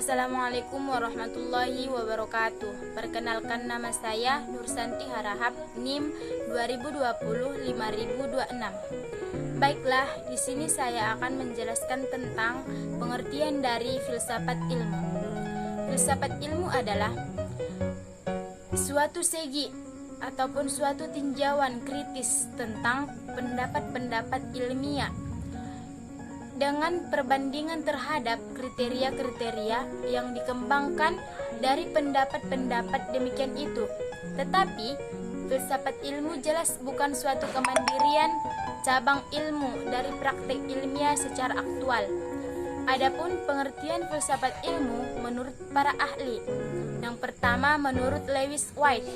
Assalamualaikum warahmatullahi wabarakatuh. Perkenalkan, nama saya Nursanti Harahap, NIM 2020-5026. Baiklah, di sini saya akan menjelaskan tentang pengertian dari filsafat ilmu. Filsafat ilmu adalah suatu segi ataupun suatu tinjauan kritis tentang pendapat-pendapat ilmiah dengan perbandingan terhadap kriteria-kriteria yang dikembangkan dari pendapat-pendapat demikian itu. Tetapi, filsafat ilmu jelas bukan suatu kemandirian cabang ilmu dari praktik ilmiah secara aktual. Adapun pengertian filsafat ilmu menurut para ahli. Yang pertama, menurut Lewis White,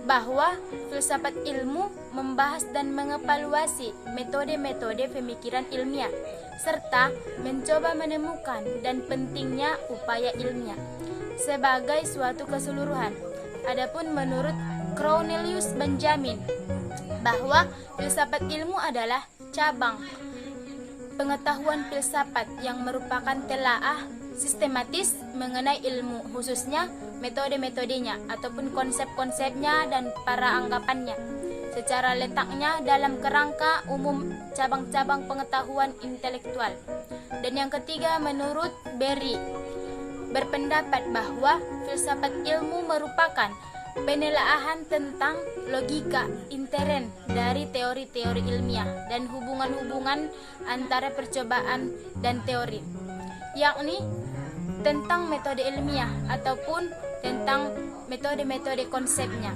bahwa filsafat ilmu membahas dan mengevaluasi metode-metode pemikiran ilmiah serta mencoba menemukan dan pentingnya upaya ilmiah sebagai suatu keseluruhan. Adapun menurut Cornelius Benjamin, bahwa filsafat ilmu adalah cabang pengetahuan filsafat yang merupakan telaah sistematis mengenai ilmu, khususnya metode-metodenya ataupun konsep-konsepnya dan para anggapannya, secara letaknya dalam kerangka umum cabang-cabang pengetahuan intelektual. Dan yang ketiga, menurut Berry, berpendapat bahwa filsafat ilmu merupakan penelaahan tentang logika intern dari teori-teori ilmiah dan hubungan-hubungan antara percobaan dan teori, yakni tentang metode ilmiah ataupun tentang metode-metode konsepnya.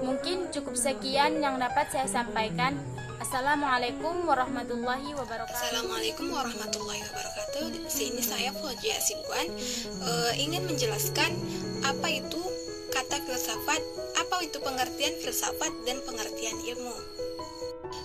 Mungkin cukup sekian yang dapat saya sampaikan. Assalamualaikum warahmatullahi wabarakatuh. Assalamualaikum warahmatullahi wabarakatuh. Di sini saya Fauzia Sibuan ingin menjelaskan apa itu kata filsafat, apa itu pengertian filsafat dan pengertian ilmu.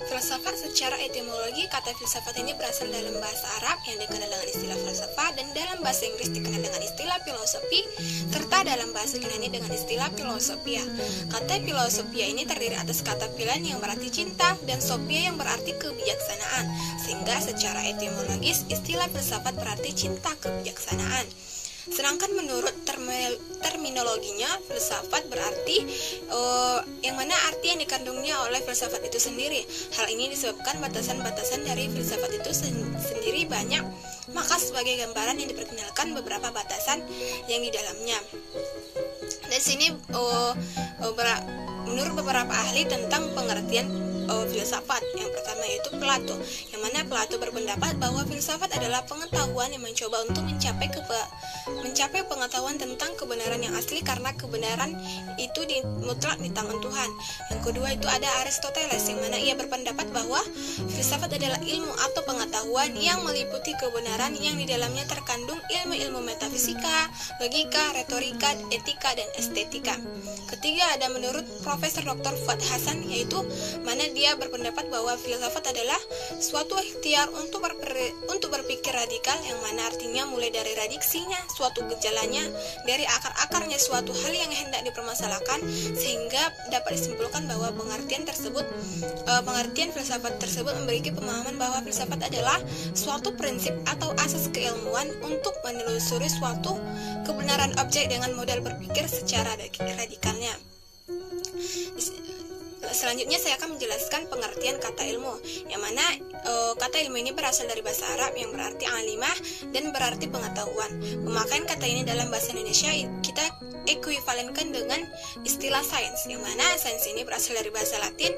Filsafat secara etimologi, kata filsafat ini berasal dalam bahasa Arab yang dikenal dengan istilah falsafah, dan dalam bahasa Inggris dikenal dengan istilah filosofi, serta dalam bahasa Yunani dengan istilah filosofia. Kata filosofia ini terdiri atas kata filan yang berarti cinta dan sophia yang berarti kebijaksanaan, sehingga secara etimologis istilah filsafat berarti cinta kebijaksanaan. Sedangkan menurut terminologinya, filsafat berarti yang mana arti yang dikandungnya oleh filsafat itu sendiri. Hal ini disebabkan batasan-batasan dari filsafat itu sendiri banyak, maka sebagai gambaran yang diperkenalkan beberapa batasan yang di dalamnya. Di sini menurut beberapa ahli tentang pengertian filsafat, yang pertama yaitu Plato, yang mana Plato berpendapat bahwa filsafat adalah pengetahuan yang mencoba untuk mencapai pengetahuan tentang kebenaran yang asli, karena kebenaran itu mutlak di tangan Tuhan. Yang kedua itu ada Aristoteles, yang mana ia berpendapat bahwa filsafat adalah ilmu atau pengetahuan yang meliputi kebenaran yang di dalamnya terkandung ilmu-ilmu metafisika, logika, retorika, etika, dan estetika. Ketiga ada menurut Profesor Dr. Fuad Hasan, yaitu mana dia berpendapat bahwa filsafat adalah suatu ikhtiar untuk berpikir radikal, yang mana artinya mulai dari radiksinya suatu gejalanya, dari akar-akarnya suatu hal yang hendak dipermasalahkan, sehingga dapat disimpulkan bahwa pengertian filsafat tersebut memiliki pemahaman bahwa filsafat adalah suatu prinsip atau asas keilmuan untuk menelusuri suatu kebenaran objek dengan modal berpikir secara radikalnya. Selanjutnya saya akan menjelaskan pengertian kata ilmu, yang mana kata ilmu ini berasal dari bahasa Arab yang berarti alimah dan berarti pengetahuan. Pemakaian kata ini dalam bahasa Indonesia kita ekuivalenkan dengan istilah sains, yang mana sains ini berasal dari bahasa Latin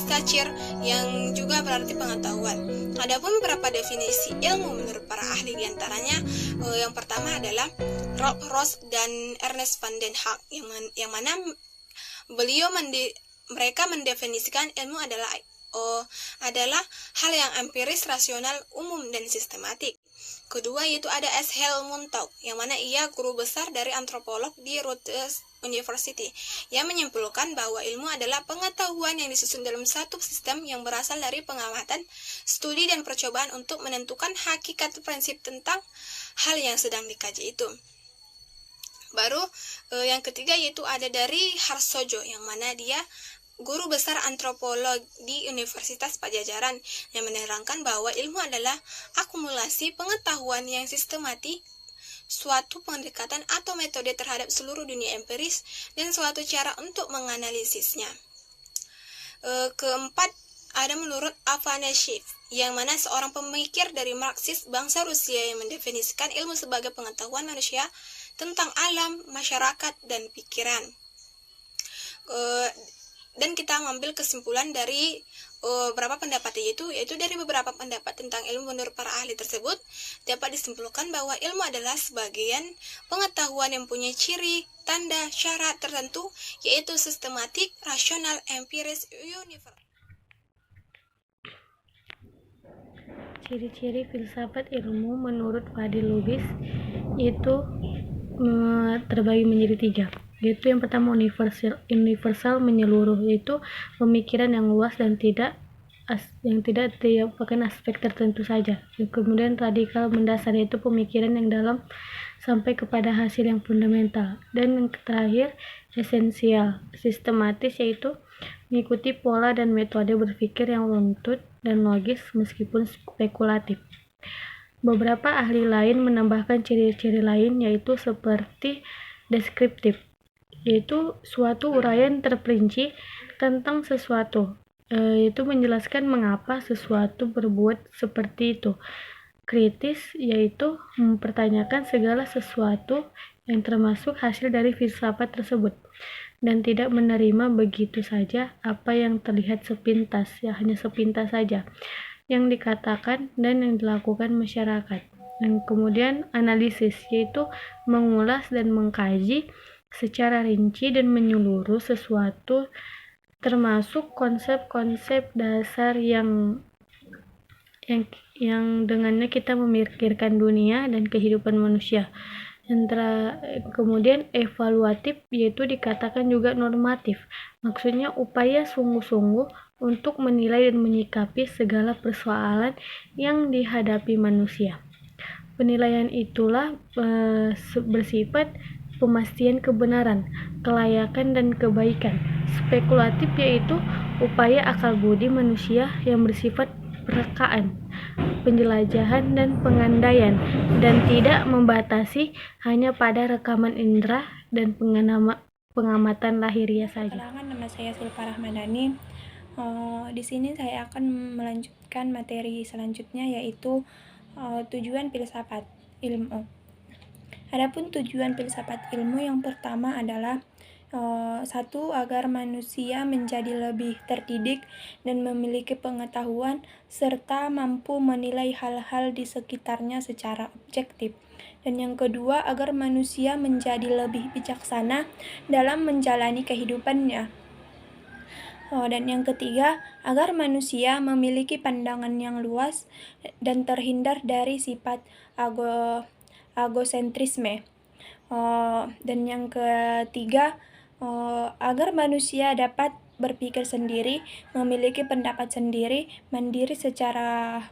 stature, yang juga berarti pengetahuan. Adapun beberapa definisi ilmu menurut para ahli, diantaranya yang pertama adalah Rolf Ross dan Ernest van den Haag, yang mana mereka mendefinisikan ilmu adalah hal yang empiris, rasional, umum, dan sistematik. Kedua yaitu ada S. Helmut Taub, yang mana ia guru besar dari antropolog di Rutgers University, yang menyimpulkan bahwa ilmu adalah pengetahuan yang disusun dalam satu sistem yang berasal dari pengamatan, studi, dan percobaan untuk menentukan hakikat prinsip tentang hal yang sedang dikaji itu. Baru yang ketiga yaitu ada dari Harsojo, yang mana dia guru besar antropologi di Universitas Pajajaran, yang menerangkan bahwa ilmu adalah akumulasi pengetahuan yang sistematik, suatu pendekatan atau metode terhadap seluruh dunia empiris, dan suatu cara untuk menganalisisnya. Keempat, ada menurut Afanasieff, yang mana seorang pemikir dari Marxis bangsa Rusia yang mendefinisikan ilmu sebagai pengetahuan manusia tentang alam, masyarakat, dan pikiran. Dan kita mengambil kesimpulan dari beberapa pendapat yaitu dari beberapa pendapat tentang ilmu menurut para ahli tersebut dapat disimpulkan bahwa ilmu adalah sebagian pengetahuan yang punya ciri, tanda, syarat tertentu, yaitu sistematik, rasional, empiris, universal. Ciri-ciri filsafat ilmu menurut Fadil Lubis itu terbagi menjadi 3, yaitu yang pertama universal menyeluruh, yaitu pemikiran yang luas dan tidak diapakan aspek tertentu saja. Kemudian radikal mendasar, yaitu pemikiran yang dalam sampai kepada hasil yang fundamental. Dan yang terakhir esensial sistematis, yaitu mengikuti pola dan metode berpikir yang runtut dan logis meskipun spekulatif. Beberapa ahli lain menambahkan ciri-ciri lain, yaitu seperti deskriptif, yaitu suatu uraian terperinci tentang sesuatu, yaitu menjelaskan mengapa sesuatu berbuat seperti itu. Kritis, yaitu mempertanyakan segala sesuatu yang termasuk hasil dari filsafat tersebut, dan tidak menerima begitu saja apa yang terlihat sepintas, hanya sepintas saja yang dikatakan dan yang dilakukan masyarakat. Dan kemudian analisis, yaitu mengulas dan mengkaji secara rinci dan menyeluruh sesuatu, termasuk konsep-konsep dasar yang dengannya kita memikirkan dunia dan kehidupan manusia. Kemudian evaluatif, yaitu dikatakan juga normatif, maksudnya upaya sungguh-sungguh untuk menilai dan menyikapi segala persoalan yang dihadapi manusia. Penilaian itulah bersifat pemastian kebenaran, kelayakan, dan kebaikan. Spekulatif, yaitu upaya akal budi manusia yang bersifat perekaan, penjelajahan, dan pengandaian, dan tidak membatasi hanya pada rekaman indera dan pengamatan lahiriah saja. Perkenalkan, nama saya Silpa Rahmadani. Di sini saya akan melanjutkan materi selanjutnya, yaitu tujuan filsafat ilmu. Adapun tujuan filsafat ilmu yang pertama adalah 1. Agar manusia menjadi lebih terdidik dan memiliki pengetahuan serta mampu menilai hal-hal di sekitarnya secara objektif. Dan yang kedua, agar manusia menjadi lebih bijaksana dalam menjalani kehidupannya. Dan yang ketiga, agar manusia memiliki pandangan yang luas dan terhindar dari sifat egosentrisme. Dan yang ketiga, agar manusia dapat berpikir sendiri, memiliki pendapat sendiri, mandiri secara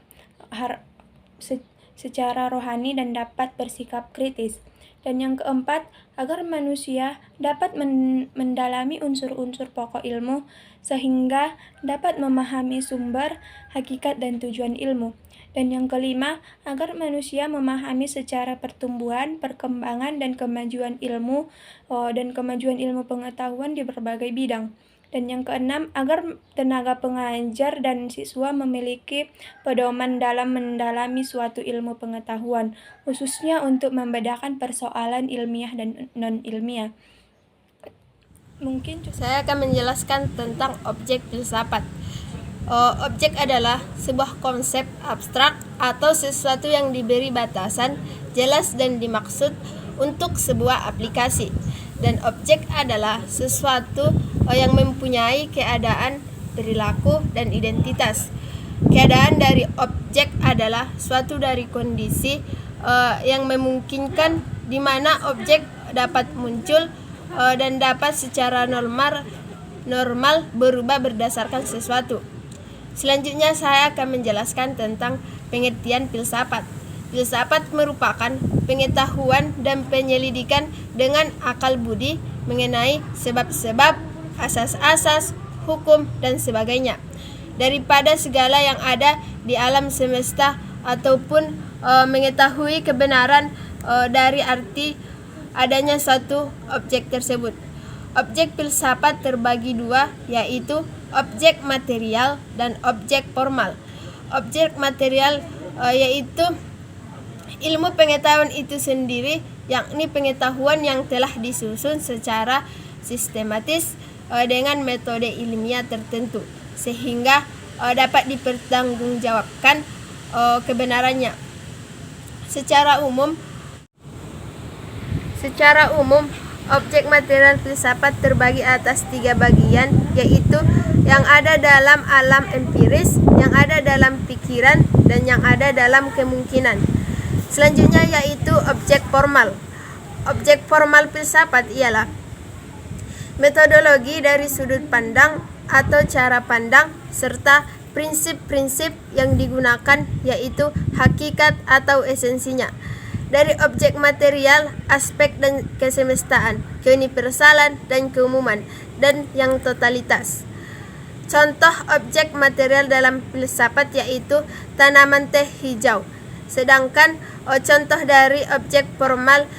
rohani, dan dapat bersikap kritis. Dan yang keempat, agar manusia dapat mendalami unsur-unsur pokok ilmu sehingga dapat memahami sumber, hakikat, dan tujuan ilmu. Dan yang kelima, agar manusia memahami secara pertumbuhan, perkembangan, dan kemajuan ilmu pengetahuan di berbagai bidang. Dan yang keenam, agar tenaga pengajar dan siswa memiliki pedoman dalam mendalami suatu ilmu pengetahuan, khususnya untuk membedakan persoalan ilmiah dan non-ilmiah. Mungkin saya akan menjelaskan tentang objek filsafat. Objek adalah sebuah konsep abstrak atau sesuatu yang diberi batasan jelas dan dimaksud untuk sebuah aplikasi. Dan objek adalah sesuatu yang mempunyai keadaan, perilaku, dan identitas. Keadaan dari objek adalah suatu dari kondisi yang memungkinkan di mana objek dapat muncul dan dapat secara normal berubah berdasarkan sesuatu. Selanjutnya saya akan menjelaskan tentang pengertian filsafat. Filsafat merupakan pengetahuan dan penyelidikan dengan akal budi mengenai sebab-sebab, asas-asas, hukum, dan sebagainya. Daripada segala yang ada di alam semesta ataupun mengetahui kebenaran dari arti adanya suatu objek tersebut. Objek filsafat terbagi dua, yaitu objek material dan objek formal. Objek material yaitu ilmu pengetahuan itu sendiri, yakni pengetahuan yang telah disusun secara sistematis dengan metode ilmiah tertentu, sehingga dapat dipertanggungjawabkan kebenarannya. Secara umum, objek material filsafat terbagi atas 3 bagian, yaitu yang ada dalam alam empiris, yang ada dalam pikiran, dan yang ada dalam kemungkinan. Selanjutnya yaitu objek formal. Objek formal filsafat ialah metodologi dari sudut pandang atau cara pandang serta prinsip-prinsip yang digunakan, yaitu hakikat atau esensinya. Dari objek material, aspek dan kesemestaan, keuniversalan dan keumuman, dan yang totalitas. Contoh objek material dalam filsafat yaitu tanaman teh hijau. Sedangkan contoh dari objek formal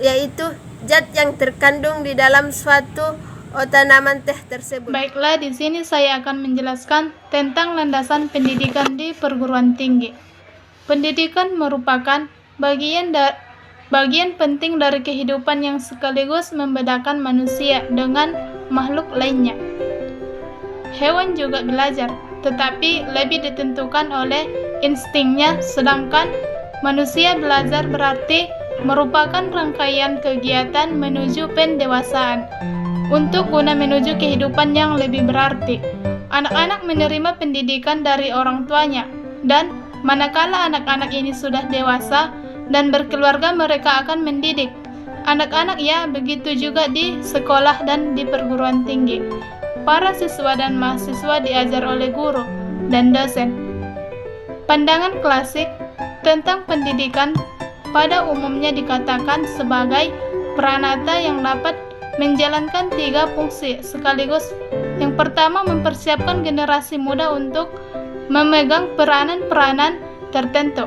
yaitu zat yang terkandung di dalam suatu tanaman teh tersebut. Baiklah, di sini saya akan menjelaskan tentang landasan pendidikan di perguruan tinggi. Pendidikan merupakan bagian penting dari kehidupan yang sekaligus membedakan manusia dengan makhluk lainnya. Hewan juga belajar, tetapi lebih ditentukan oleh instingnya, sedangkan manusia belajar berarti merupakan rangkaian kegiatan menuju pendewasaan untuk guna menuju kehidupan yang lebih berarti. Anak-anak menerima pendidikan dari orang tuanya, dan manakala anak-anak ini sudah dewasa dan berkeluarga, mereka akan mendidik anak-anak, ya begitu juga di sekolah dan di perguruan tinggi. Para siswa dan mahasiswa diajar oleh guru dan dosen. Pandangan klasik tentang pendidikan pada umumnya dikatakan sebagai pranata yang dapat menjalankan 3 fungsi sekaligus. Yang pertama, mempersiapkan generasi muda untuk memegang peranan-peranan tertentu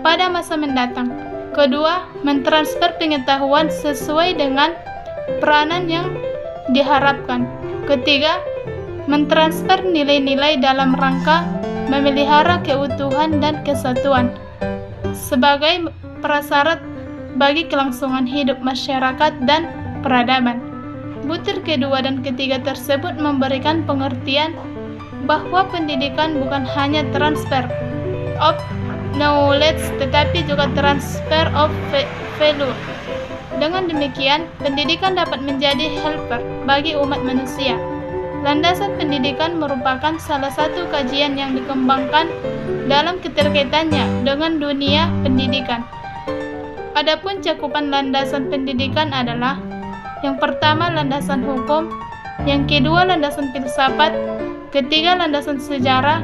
pada masa mendatang. Kedua, mentransfer pengetahuan sesuai dengan peranan yang diharapkan. Ketiga, mentransfer nilai-nilai dalam rangka memelihara keutuhan dan kesatuan sebagai prasyarat bagi kelangsungan hidup masyarakat dan peradaban. Butir kedua dan ketiga tersebut memberikan pengertian bahwa pendidikan bukan hanya transfer of knowledge tetapi juga transfer of value. Dengan demikian, pendidikan dapat menjadi helper bagi umat manusia. Landasan pendidikan merupakan salah satu kajian yang dikembangkan dalam keterkaitannya dengan dunia pendidikan. Adapun cakupan landasan pendidikan adalah: yang pertama, landasan hukum; yang kedua, landasan filsafat; ketiga, landasan sejarah;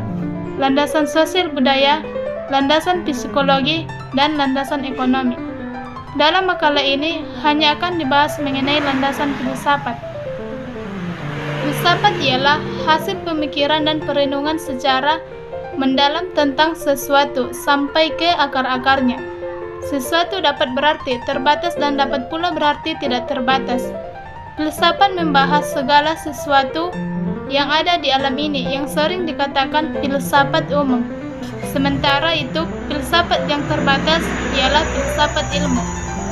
landasan sosial budaya; landasan psikologi; dan landasan ekonomi. Dalam makalah ini hanya akan dibahas mengenai landasan filsafat. Filsafat ialah hasil pemikiran dan perenungan secara mendalam tentang sesuatu sampai ke akar-akarnya. Sesuatu dapat berarti terbatas dan dapat pula berarti tidak terbatas. Filsafat membahas segala sesuatu yang ada di alam ini, yang sering dikatakan filsafat umum. Sementara itu, filsafat yang terbatas ialah filsafat ilmu,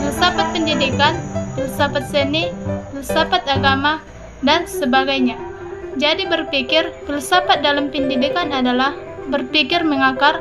filsafat pendidikan, filsafat seni, filsafat agama, dan sebagainya. Jadi berpikir filsafat dalam pendidikan adalah berpikir mengakar